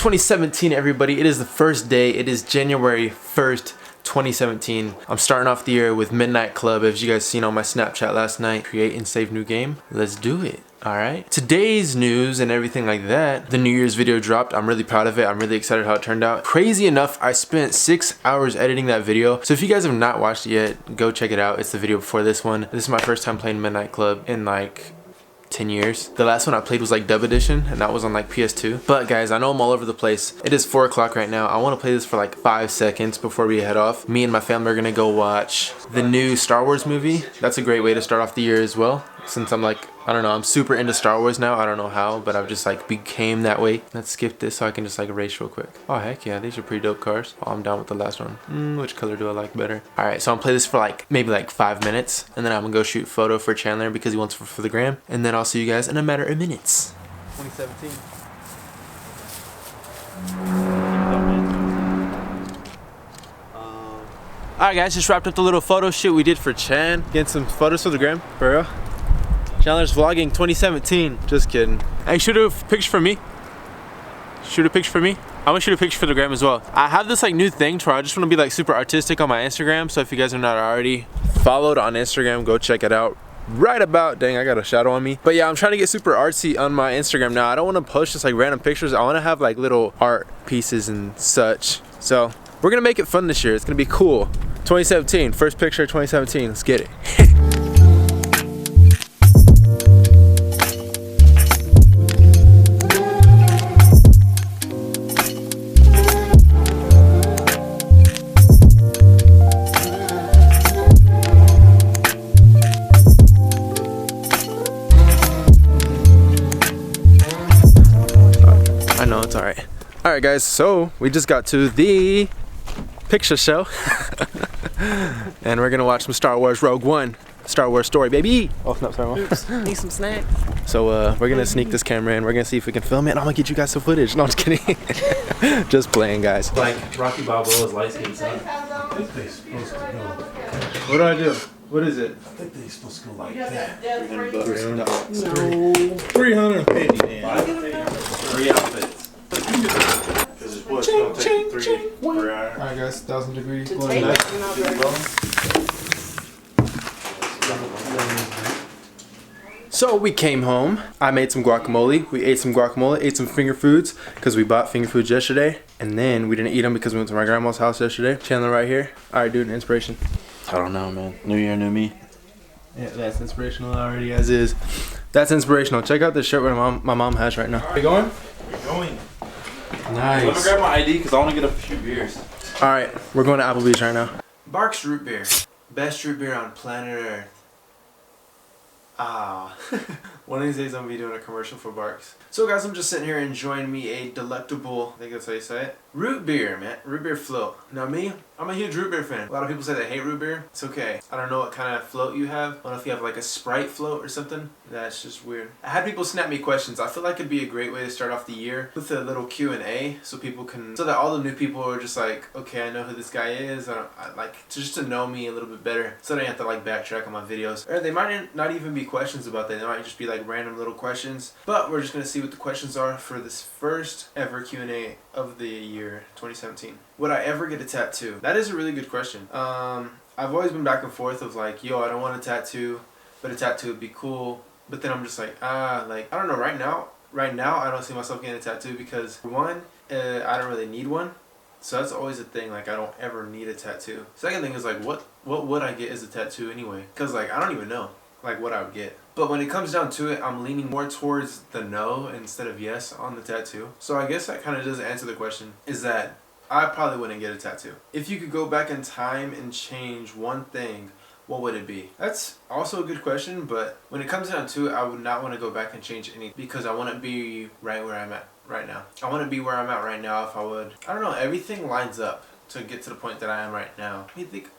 2017, everybody. It is the first day. It is January 1st, 2017. I'm starting off the year with Midnight Club, as you guys seen on my Snapchat last night. Create and save new game. Let's do it. Alright. Today's news and everything like that. The New Year's video dropped. I'm really proud of it. I'm really excited how it turned out. Crazy enough, I spent 6 hours editing that video. So if you guys have not watched it yet, go check it out. It's the video before this one. This is my first time playing Midnight Club in like 10 years. The last one I played was like Dub Edition, and that was on like PS2. But guys, I know I'm all over the place. It is 4 o'clock right now. I want to play this for like 5 seconds before we head off. Me and my family are gonna go watch the new Star Wars movie. That's a great way to start off the year as well, since I'm like, I don't know, I'm super into Star Wars now. I don't know how, but I've just like became that way. Let's skip this so I can just like race real quick. Oh heck yeah, these are pretty dope cars. Oh, I'm down with the last one. Which color do I like better? Alright, so I'm gonna play this for like maybe like 5 minutes, and then I'm gonna go shoot photo for Chandler because he wants for the gram, and then I'll see you guys in a matter of minutes. 2017. Alright guys, just wrapped up the little photo shoot we did for Chan. Getting some photos for the gram, for real. Chandler's vlogging 2017. Just kidding. Hey, shoot a picture for me. Shoot a picture for me. I'm gonna shoot a picture for the gram as well. I have this like new thing to where I just wanna be like super artistic on my Instagram. So if you guys are not already followed on Instagram, go check it out. Right about, dang, I got a shadow on me. But yeah, I'm trying to get super artsy on my Instagram now. I don't wanna post just like random pictures. I wanna have like little art pieces and such. So we're gonna make it fun this year. It's gonna be cool. 2017, first picture of 2017, let's get it. I know, it's alright. Alright guys, so we just got to the picture show. And we're gonna watch some Star Wars Rogue One. Star Wars story, baby! Oh, no, sorry. Oops, need some snacks. So we're gonna sneak this camera in. We're gonna see if we can film it, and I'm gonna get you guys some footage. No, I'm just kidding. Just playing, guys. Like Rocky Balboa's light skin son. I think they're supposed to go. What do I do? What is it? I think they're supposed to go like that. No. 350 then. 3 outfits. Because it's what's going to take 3 per hour. Alright guys, 1,000 degree To glowing take knife. it, not very- So we came home. I made some guacamole. We ate some guacamole, ate some finger foods because we bought finger foods yesterday, and then we didn't eat them because we went to my grandma's house yesterday. Chandler right here. Alright dude, inspiration. I don't know, man. New year, new me. Yeah, that's inspirational already as is. That's inspirational. Check out this shirt my mom has right now. Are you going? We're going. Let me Nice. grab my ID because I want to get a few beers. Alright, we're going to Applebee's right now. Barks root beer. Best root beer on planet Earth. Ah. One of these days I'm going to be doing a commercial for Barks. So guys, I'm just sitting here enjoying me a delectable, I think that's how you say it, root beer, man. Root beer float. Now me, I'm a huge root beer fan. A lot of people say they hate root beer. It's okay. I don't know what kind of float you have. I don't know if you have like a Sprite float or something. That's just weird. I had people snap me questions. I feel like it'd be a great way to start off the year with a little Q&A so people can, so that all the new people are just like, okay, I know who this guy is. I like just to know me a little bit better, so they don't have to like backtrack on my videos. Or they might not even be questions about that. They might just be like random little questions. But we're just gonna see what the questions are for this first ever Q&A of the year 2017. Would I ever get a tattoo? That is a really good question. I've always been back and forth of like, yo, I don't want a tattoo, but a tattoo would be cool. But then I'm just like, like, I don't know, right now I don't see myself getting a tattoo because for one, I don't really need one. So that's always a thing, like I don't ever need a tattoo. Second thing is like, what would I get as a tattoo anyway? Cause like, I don't even know like what I would get. But when it comes down to it, I'm leaning more towards the no instead of yes on the tattoo. So I guess that kind of does answer the question, is that I probably wouldn't get a tattoo. If you could go back in time and change one thing, what would it be? That's also a good question, but when it comes down to it, I would not want to go back and change anything because I want to be right where I'm at right now. I want to be where I'm at right now if I would. I don't know, everything lines up to get to the point that I am right now.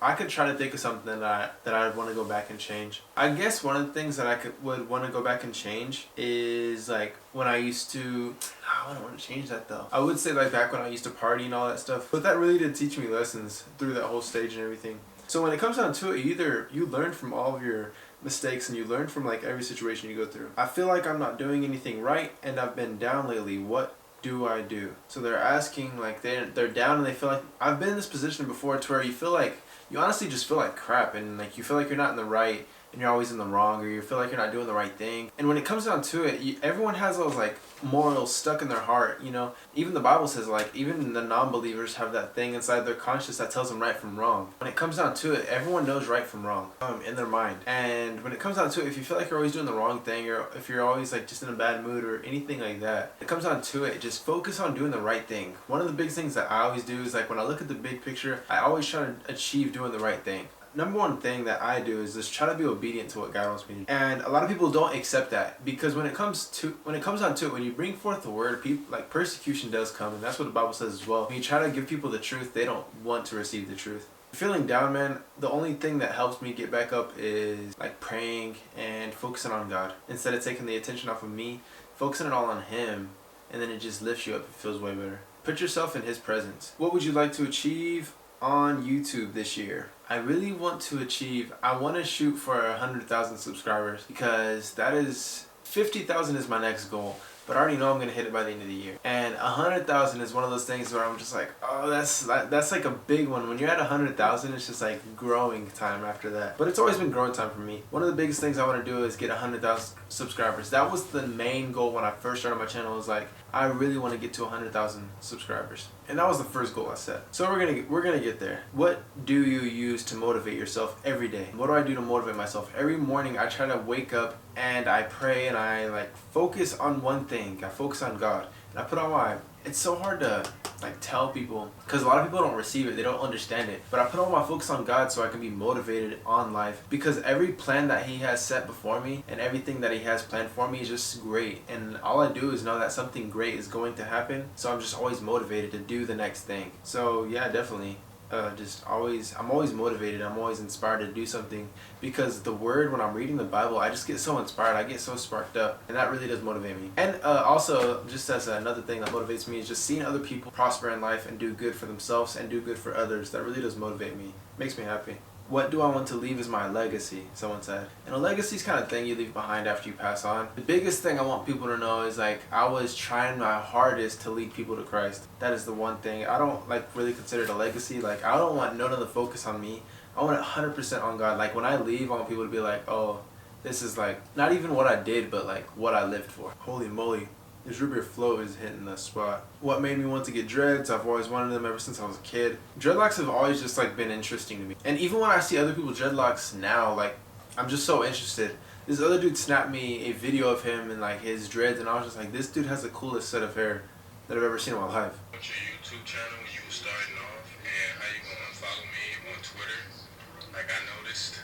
I could try to think of something that I'd want to go back and change. I guess one of the things that I would want to go back and change is like when I used to, I wouldn't want to change that though. I would say like back when I used to party and all that stuff, but that really did teach me lessons through that whole stage and everything. So when it comes down to it, either you learn from all of your mistakes and you learn from like every situation you go through. I feel like I'm not doing anything right and I've been down lately. What do I do? So they're asking, like, they're down and they feel like, I've been in this position before to where you feel like, you honestly just feel like crap, and like you feel like you're not in the right and you're always in the wrong, or you feel like you're not doing the right thing. And when it comes down to it, everyone has those like morals stuck in their heart, you know. Even the Bible says, like, even the non-believers have that thing inside their conscience that tells them right from wrong. When it comes down to it, everyone knows right from wrong in their mind. And when it comes down to it, if you feel like you're always doing the wrong thing, or if you're always like just in a bad mood or anything like that, it comes down to it, just focus on doing the right thing. One of the big things that I always do is, like, when I look at the big picture, I always try to achieve doing the right thing. Number one thing that I do is just try to be obedient to what God wants me to do. And a lot of people don't accept that, because when it comes down to it, when you bring forth the word, people, like, persecution does come, and that's what the Bible says as well. When you try to give people the truth, they don't want to receive the truth. Feeling down, man, the only thing that helps me get back up is like praying and focusing on God. Instead of taking the attention off of me, focusing it all on Him, and then it just lifts you up. It feels way better. Put yourself in His presence. What would you like to achieve on YouTube this year? I really want to achieve, I want to shoot for 100,000 subscribers, because that is, 50,000 is my next goal. But I already know I'm going to hit it by the end of the year. And 100,000 is one of those things where I'm just like, oh, that's like a big one. When you're at 100,000, it's just like growing time after that. But it's always been growing time for me. One of the biggest things I want to do is get 100,000 subscribers. That was the main goal when I first started my channel. Was like, I really want to get to 100,000 subscribers. And that was the first goal I set. So we're gonna get there. What do you use to motivate yourself every day? What do I do to motivate myself? Every morning I try to wake up and I pray, and I like focus on one thing. I focus on God. And I put on my, it's so hard to like tell people, because a lot of people don't receive it, they don't understand it. But I put all my focus on God so I can be motivated on life, because every plan that He has set before me and everything that He has planned for me is just great. And all I do is know that something great is going to happen, so I'm just always motivated to do the next thing. So yeah, definitely. I'm always motivated. I'm always inspired to do something, because the word, when I'm reading the Bible, I just get so inspired. I get so sparked up, and that really does motivate me. And also, just as another thing that motivates me, is just seeing other people prosper in life and do good for themselves and do good for others. That really does motivate me. Makes me happy. What do I want to leave as my legacy? Someone said. And a legacy is kind of thing you leave behind after you pass on. The biggest thing I want people to know is, like, I was trying my hardest to lead people to Christ. That is the one thing. I don't like really consider it a legacy. Like, I don't want none of the focus on me. I want it 100% on God. Like, when I leave, I want people to be like, oh, this is like not even what I did, but like what I lived for. Holy moly. This root beer flow is hitting the spot. What made me want to get dreads? I've always wanted them ever since I was a kid. Dreadlocks have always just like been interesting to me. And even when I see other people dreadlocks now, like, I'm just so interested. This other dude snapped me a video of him and like his dreads, and I was just like, this dude has the coolest set of hair that I've ever seen in my life. What's your YouTube channel when you were starting off, and how you gonna follow me on Twitter? Like I noticed.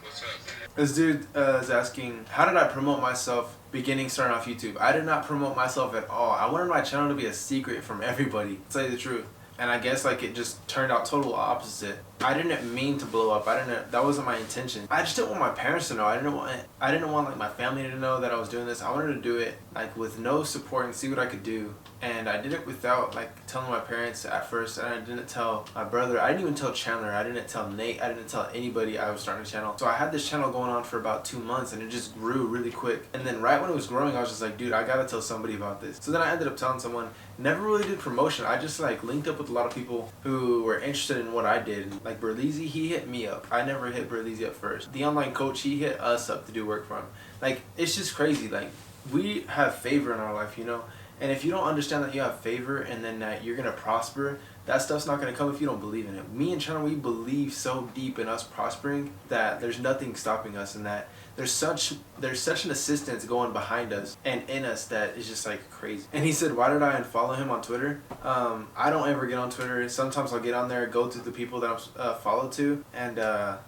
What's up, man? This dude is asking, how did I promote myself starting off YouTube? I did not promote myself at all. I wanted my channel to be a secret from everybody, to tell you the truth. And I guess like it just turned out total opposite. I didn't mean to blow up. That wasn't my intention. I just didn't want my parents to know. I didn't want like my family to know that I was doing this. I wanted to do it like with no support and see what I could do. And I did it without like telling my parents at first, and I didn't tell my brother. I didn't even tell Chandler. I didn't tell Nate. I didn't tell anybody I was starting a channel. So I had this channel going on for about 2 months, and it just grew really quick. And then right when it was growing, I was just like, dude, I gotta tell somebody about this. So then I ended up telling someone. Never really did promotion. I just like linked up with a lot of people who were interested in what I did. Like Berlizzi, he hit me up. I never hit Berlizzi up first. The online coach, he hit us up to do work for him. Like, it's just crazy. Like, we have favor in our life, you know? And if you don't understand that you have favor and then that you're going to prosper, that stuff's not going to come if you don't believe in it. Me and China, we believe so deep in us prospering that there's nothing stopping us, and that there's such an assistance going behind us and in us that is just like crazy. And he said, why did I unfollow him on Twitter? I don't ever get on Twitter. Sometimes I'll get on there, go to the people that I'm followed to, and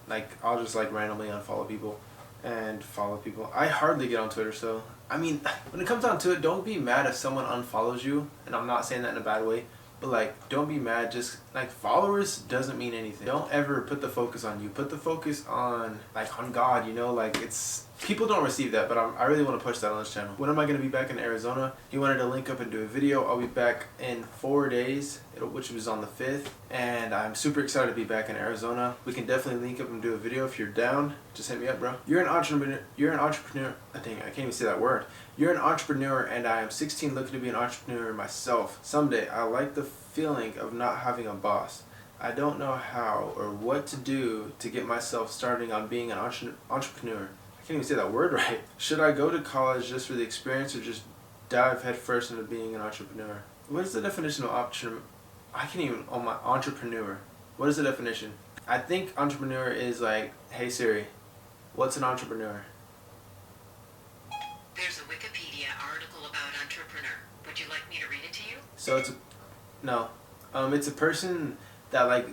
like I'll just like randomly unfollow people and follow people. I hardly get on Twitter, so I mean, when it comes down to it, don't be mad if someone unfollows you, and I'm not saying that in a bad way. But like, don't be mad. Just like, followers doesn't mean anything. Don't ever put the focus on you. Put the focus on like on God. You know, like it's People don't receive that, but I really want to push that on this channel. When am I going to be back in Arizona? He wanted to link up and do a video. I'll be back in 4 days, which was on the 5th. And I'm super excited to be back in Arizona. We can definitely link up and do a video if you're down. Just hit me up, bro. You're an entrepreneur. Dang, I can't even say that word. You're an entrepreneur, and I am 16 looking to be an entrepreneur myself. Someday, I like the feeling of not having a boss. I don't know how or what to do to get myself starting on being an entrepreneur. I can't even say that word right. Should I go to college just for the experience or just dive headfirst into being an entrepreneur? What is the definition of entrepreneur? What is the definition? I think entrepreneur is like, hey Siri, what's an entrepreneur? There's a Wikipedia article about entrepreneur. Would you like me to read it to you? So it's a person that like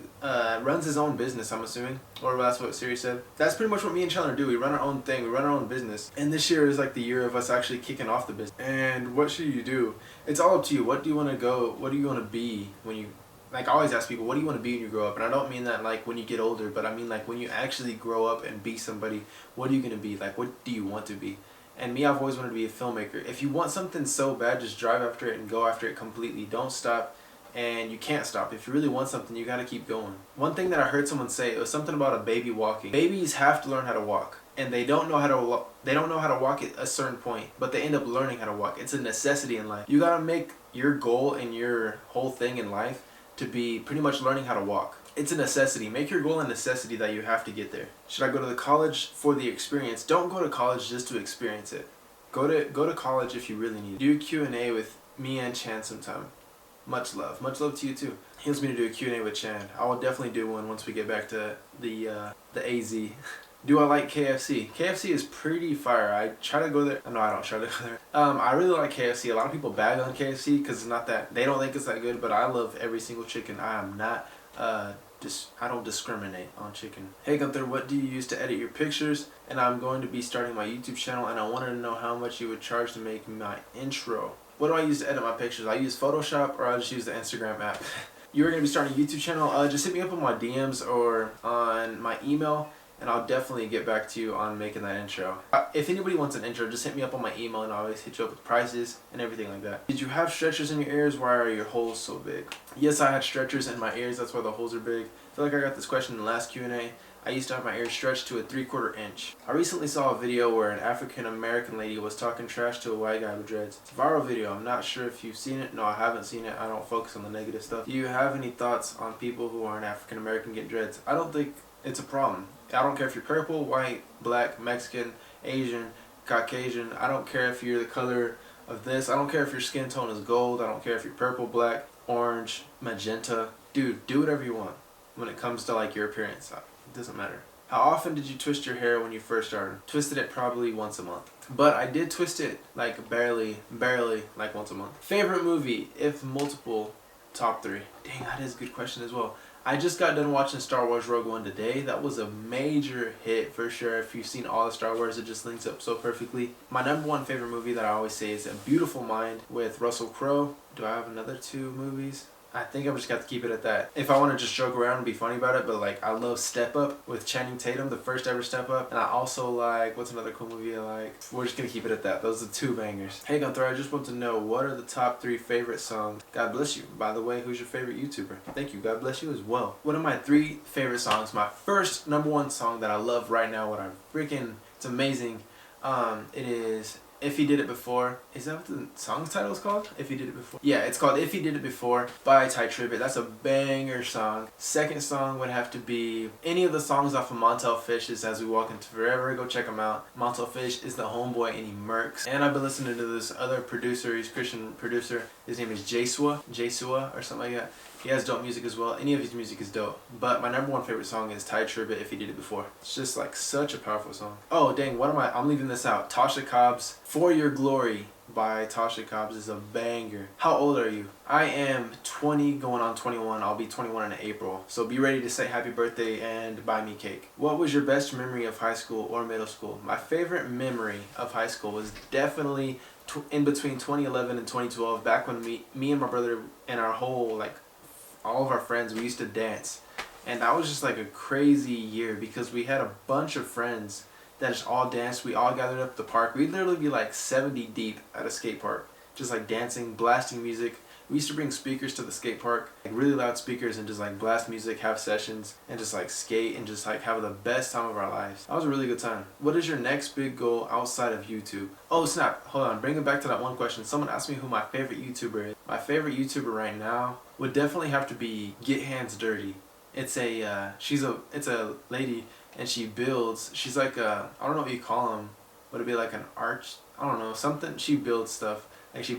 runs his own business, I'm assuming, or that's what Siri said. That's pretty much what me and Chandler do. We run our own thing. We run our own business. And this year is like the year of us actually kicking off the business. And what should you do? It's all up to you. What do you want to go? What do you want to be when you? Like I always ask people, what do you want to be when you grow up? And I don't mean that like when you get older, but I mean like when you actually grow up and be somebody. What are you gonna be? Like what do you want to be? And me, I've always wanted to be a filmmaker. If you want something so bad, just drive after it and go after it completely. Don't stop. And you can't stop. If you really want something, you gotta keep going. One thing that I heard someone say, it was something about a baby walking. Babies have to learn how to walk, and they don't know how to walk at a certain point, but they end up learning how to walk. It's a necessity in life. You gotta make your goal and your whole thing in life to be pretty much learning how to walk. It's a necessity. Make your goal a necessity that you have to get there. Should I go to the college for the experience? Don't go to college just to experience it. Go to college if you really need it. Do a Q&A with me and Chan sometime. Much love. Much love to you too. He wants me to do a Q&A with Chan. I will definitely do one once we get back to the AZ. Do I like KFC? KFC is pretty fire. I try to go there. No, I don't try to go there. I really like KFC. A lot of people bag on KFC because it's not that, they don't think it's that good, but I love every single chicken. I am not, I don't discriminate on chicken. Hey Gunther, what do you use to edit your pictures? And I'm going to be starting my YouTube channel, and I wanted to know how much you would charge to make my intro. What do I use to edit my pictures? I use Photoshop, or I just use the Instagram app. You're going to be starting a YouTube channel, just hit me up on my DMs or on my email, and I'll definitely get back to you on making that intro. If anybody wants an intro, just hit me up on my email, and I'll always hit you up with prices and everything like that. Did you have stretchers in your ears? Why are your holes so big? Yes, I had stretchers in my ears. That's why the holes are big. I feel like I got this question in the last Q&A. I used to have my ears stretched to a 3/4 inch. I recently saw a video where an African American lady was talking trash to a white guy with dreads. It's a viral video. I'm not sure if you've seen it. No, I haven't seen it. I don't focus on the negative stuff. Do you have any thoughts on people who aren't African American get dreads? I don't think it's a problem. I don't care if you're purple, white, black, Mexican, Asian, Caucasian. I don't care if you're the color of this. I don't care if your skin tone is gold. I don't care if you're purple, black, orange, magenta. Dude, do whatever you want when it comes to like your appearance. It doesn't matter. How often did you twist your hair when you first started? Twisted it probably once a month. But I did twist it like barely like once a month. Favorite movie, if multiple, top 3. Dang, that is a good question as well. I just got done watching Star Wars Rogue One today. That was a major hit for sure. If you've seen all the Star Wars, it just links up so perfectly. My #1 favorite movie that I always say is A Beautiful Mind with Russell Crowe. Do I have another 2 movies? I think I'm just got to keep it at that. If I want to just joke around and be funny about it, but like I love Step Up with Channing Tatum, the first ever Step Up, and I also like, what's another cool movie I like? We're just gonna keep it at that. Those are 2 bangers. Hey Gunther, I just want to know, what are the top 3 favorite songs? God bless you. By the way, who's your favorite YouTuber? Thank you. God bless you as well. What are my 3 favorite songs? My first #1 song that I love right now, it's amazing. It is If He Did It Before. Is that what the song's title is called? If He Did It Before. Yeah, it's called If He Did It Before by Ty Tribbett. That's a banger song. Second song would have to be any of the songs off of Montel Fish's As We Walk Into Forever. Go check them out. Montel Fish is the homeboy and he murks. And I've been listening to this other producer. He's a Christian producer. His name is Jesua or something like that. He has dope music as well. Any of his music is dope. But my #1 favorite song is Ty Tribbett, If He Did It Before. It's just like such a powerful song. Oh dang, I'm leaving this out. Tasha Cobbs, For Your Glory by Tasha Cobbs is a banger. How old are you? I am 20 going on 21. I'll be 21 in April. So be ready to say happy birthday and buy me cake. What was your best memory of high school or middle school? My favorite memory of high school was definitely in between 2011 and 2012, back when me and my brother and our whole all of our friends, we used to dance. And that was just like a crazy year because we had a bunch of friends that just all danced. We all gathered up at the park. We'd literally be like 70 deep at a skate park, just like dancing, blasting music. We used to bring speakers to the skate park, like really loud speakers, and just like blast music, have sessions, and just like skate and just like have the best time of our lives. That was a really good time. What is your next big goal outside of YouTube? Oh snap, hold on, bring it back to that one question. Someone asked me who my favorite YouTuber is. My favorite YouTuber right now would definitely have to be Get Hands Dirty. It's a lady, and she builds, she's like a, I don't know what you call them, would it be like an arch, I don't know, something, she builds stuff. Like she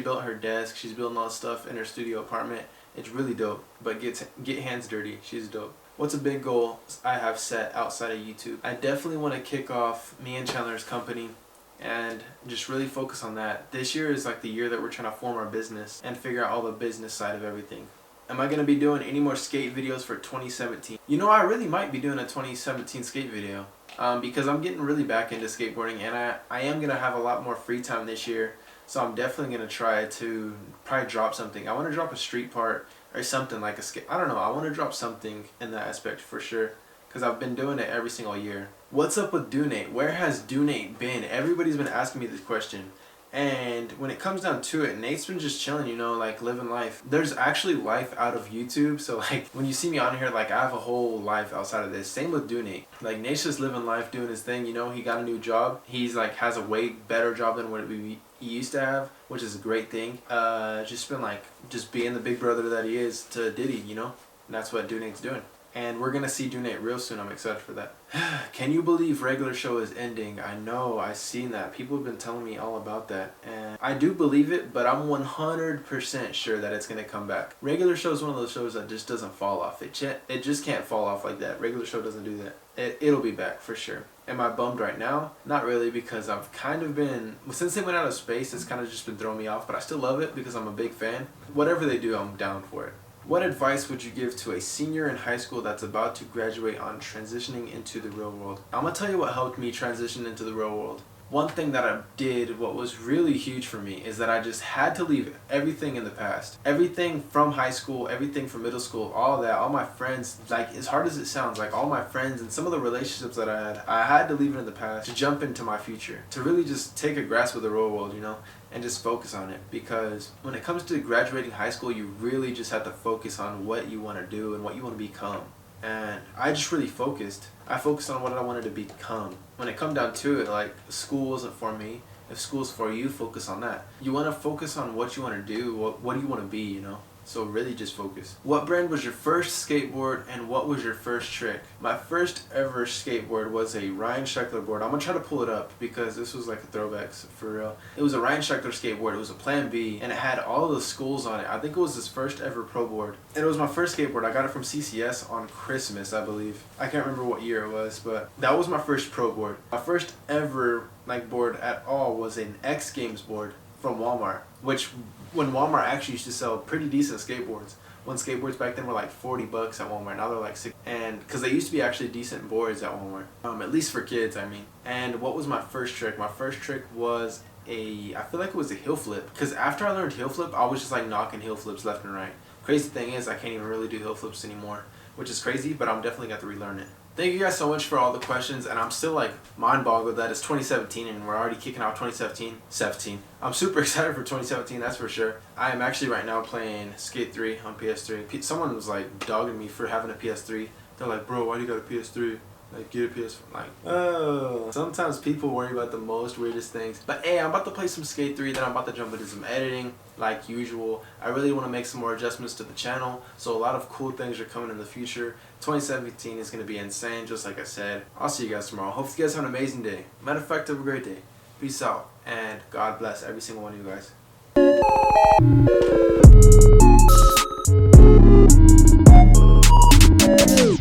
built her desk, she's building all this stuff in her studio apartment. It's really dope. But get hands dirty, she's dope. What's a big goal I have set outside of YouTube? I definitely want to kick off me and Chandler's company and just really focus on that. This year is like the year that we're trying to form our business and figure out all the business side of everything. Am I going to be doing any more skate videos for 2017? You know, I really might be doing a 2017 skate video because I'm getting really back into skateboarding, and I am going to have a lot more free time this year. So I'm definitely going to try to probably drop something. I want to drop a street part or something like a skate. I don't know. I want to drop something in that aspect for sure, because I've been doing it every single year. What's up with Donate? Where has Donate been? Everybody's been asking me this question. And when it comes down to it, Nate's been just chilling, you know, like living life. There's actually life out of YouTube. So like when you see me on here, like I have a whole life outside of this. Same with Donate. Like Nate's just living life, doing his thing. You know, he got a new job. He's like has a way better job than what he used to have, which is a great thing. Just been like just being the big brother that he is to Diddy, you know. And that's what Donate's doing. And we're gonna see Donate real soon. I'm excited for that. Can you believe regular show is ending? I know, I've seen that. People have been telling me all about that. And I do believe it, but I'm 100% sure that it's gonna come back. Regular show is one of those shows that just doesn't fall off. It just can't fall off like that. Regular show doesn't do that. It'll be back for sure. Am I bummed right now? Not really, because I've kind of been, since they went out of space, it's kind of just been throwing me off, but I still love it because I'm a big fan. Whatever they do, I'm down for it. What advice would you give to a senior in high school that's about to graduate on transitioning into the real world? I'm going to tell you what helped me transition into the real world. One thing that I did, what was really huge for me, is that I just had to leave everything in the past. Everything from high school, everything from middle school, all that, all my friends, like as hard as it sounds, like all my friends and some of the relationships that I had to leave it in the past to jump into my future. To really just take a grasp of the real world, you know, and just focus on it. Because when it comes to graduating high school, you really just have to focus on what you want to do and what you want to become. And I just really focused. I focused on what I wanted to become. When it come down to it, like school wasn't for me. If school's for you, focus on that. You want to focus on what you want to do. What do you want to be, you know? So really just focus. What brand was your first skateboard and what was your first trick? My first ever skateboard was a Ryan Sheckler board. I'm going to try to pull it up because this was like a throwback for real. It was a Ryan Sheckler skateboard. It was a Plan B and it had all the schools on it. I think it was his first ever pro board. And it was my first skateboard. I got it from CCS on Christmas, I believe. I can't remember what year it was, but that was my first pro board. My first ever like board at all was an X Games board from Walmart, which when Walmart actually used to sell pretty decent skateboards. When skateboards back then were like $40 at Walmart, now they're like $6. And because they used to be actually decent boards at Walmart, at least for kids, I mean. And what was my first trick? My first trick was I feel like it was a heel flip. Because after I learned heel flip, I was just like knocking heel flips left and right. Crazy thing is, I can't even really do heel flips anymore, which is crazy, but I'm definitely got to relearn it. Thank you guys so much for all the questions, and I'm still like mind boggled that it's 2017 and we're already kicking off 2017. I'm super excited for 2017, that's for sure. I am actually right now playing Skate 3 on PS3. Someone was like dogging me for having a PS3. They're like, bro, why do you got a PS3? Like, get a PS4. Like, oh. Sometimes people worry about the most weirdest things. But hey, I'm about to play some Skate 3, then I'm about to jump into some editing, like usual. I really want to make some more adjustments to the channel, so a lot of cool things are coming in the future. 2017 is going to be insane, just like I said. I'll see you guys tomorrow. Hope you guys have an amazing day. Matter of fact, have a great day. Peace out, and God bless every single one of you guys.